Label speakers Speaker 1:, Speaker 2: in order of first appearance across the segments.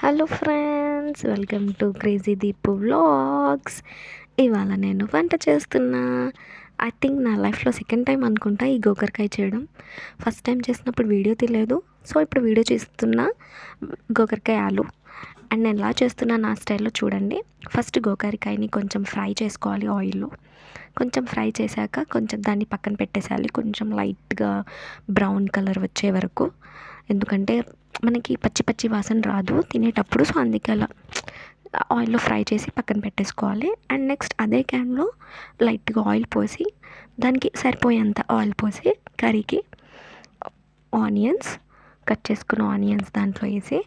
Speaker 1: Hello friends, welcome to crazy Deepu vlogs. ఇవాళ నేను వంట చేస్తున్నా. ఐ థింక్ నా లైఫ్లో సెకండ్ టైం అనుకుంటా ఈ గోకరకాయ చేయడం. ఫస్ట్ టైం చేసినప్పుడు వీడియో తీయలేదు, సో ఇప్పుడు వీడియో చేస్తున్నా. గోకరకాయ ఆలు అండ్ నేను ఎలా చేస్తున్నా నా స్టైల్లో చూడండి. ఫస్ట్ గోకరకాయని కొంచెం ఫ్రై చేసుకోవాలి ఆయిల్లో. కొంచెం ఫ్రై చేశాక కొంచెం దాన్ని పక్కన పెట్టేసేయాలి, కొంచెం లైట్గా బ్రౌన్ కలర్ వచ్చే వరకు. ఎందుకంటే మనకి పచ్చి పచ్చి వాసన రాదు తినేటప్పుడు, సో అందుకే అలా ఆయిల్లో ఫ్రై చేసి పక్కన పెట్టేసుకోవాలి. అండ్ నెక్స్ట్ అదే క్యాన్లో లైట్గా ఆయిల్ పోసి, దానికి సరిపోయేంత ఆయిల్ పోసి కర్రీకి ఆనియన్స్, కట్ చేసుకున్న ఆనియన్స్ దాంట్లో వేసి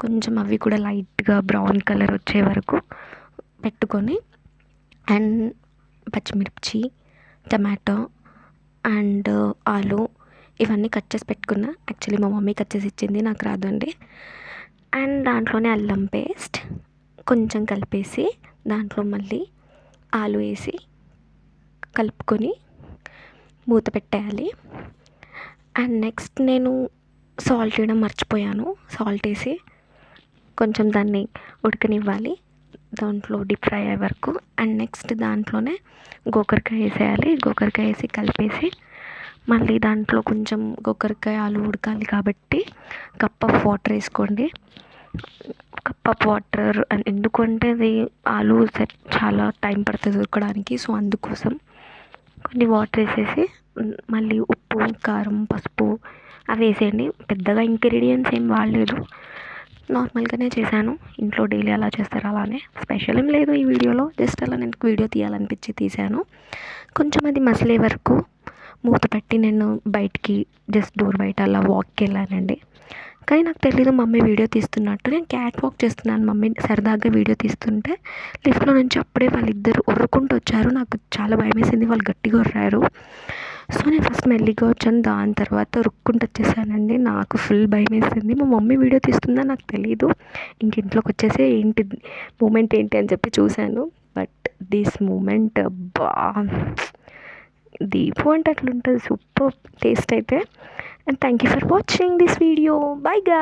Speaker 1: కొంచెం అవి కూడా లైట్గా బ్రౌన్ కలర్ వచ్చే వరకు పెట్టుకొని, అండ్ పచ్చిమిర్చి, టమాటో అండ్ ఆలు ఇవన్నీ కట్ చేసి పెట్టుకున్నా. యాక్చువల్లీ మా మమ్మీ కట్ చేసి ఇచ్చింది, నాకు రాదండి. అండ్ దాంట్లోనే అల్లం పేస్ట్ కొంచెం కలిపేసి దాంట్లో మళ్ళీ ఆలు వేసి కలుపుకొని మూత పెట్టేయాలి. అండ్ నెక్స్ట్ నేను సాల్ట్ వేయడం మర్చిపోయాను. సాల్ట్ వేసి కొంచెం దాన్ని ఉడకనివ్వాలి, దాంట్లో డీప్ ఫ్రై అయ్యే వరకు. అండ్ నెక్స్ట్ దాంట్లోనే గోకరకాయ వేసేయాలి. గోకరకాయ వేసి కలిపేసి మళ్ళీ దాంట్లో కొంచెం గోకరకాయ ఆలు ఉడకాలి కాబట్టి కప్ ఆఫ్ వాటర్ వేసుకోండి. కప్ ఆఫ్ వాటర్ ఎందుకంటే అది ఆలు చాలా టైం పడుతుంది ఉడకడానికి, సో అందుకోసం కొన్ని వాటర్ వేసేసి మళ్ళీ ఉప్పు, కారం, పసుపు అవి వేసేయండి. పెద్దగా ఇంగ్రీడియంట్స్ ఏం వాడలేదు, నార్మల్గానే చేశాను. ఇంట్లో డైలీ అలా చేస్తారు, అలానే స్పెషల్ ఏం లేదు ఈ వీడియోలో. జస్ట్ అలా నేను వీడియో తీయాలనిపించి తీశాను. కొంచెం అది మసలే వరకు మూత పెట్టి నేను బయటికి జస్ట్ డోర్ బయట అలా వాక్కి వెళ్ళానండి. కానీ నాకు తెలీదు మమ్మీ వీడియో తీస్తున్నట్టు. నేను క్యాట్ వాక్ చేస్తున్నాను, మమ్మీ సరదాగా వీడియో తీస్తుంటే లిఫ్ట్లో నుంచి అప్పుడే వాళ్ళిద్దరు ఉర్రుకుంటూ వచ్చారు. నాకు చాలా భయం వేసింది, వాళ్ళు గట్టిగా ఉర్రారు. సో నేను ఫస్ట్ మెల్లిగా వచ్చాను, దాని తర్వాత ఉరుక్కుంటూ వచ్చేసానండి. నాకు ఫుల్ భయం వేసింది. మా మమ్మీ వీడియో తీస్తుందా నాకు తెలీదు. ఇంక ఇంట్లోకి వచ్చేసి ఏంటి మూమెంట్ ఏంటి అని చెప్పి చూశాను. బట్ దిస్ మూమెంట్ బా దీపు అంటే అట్లుంటుంది, సూపర్ టేస్ట్ అయితే. And thank you for watching this video. By గా.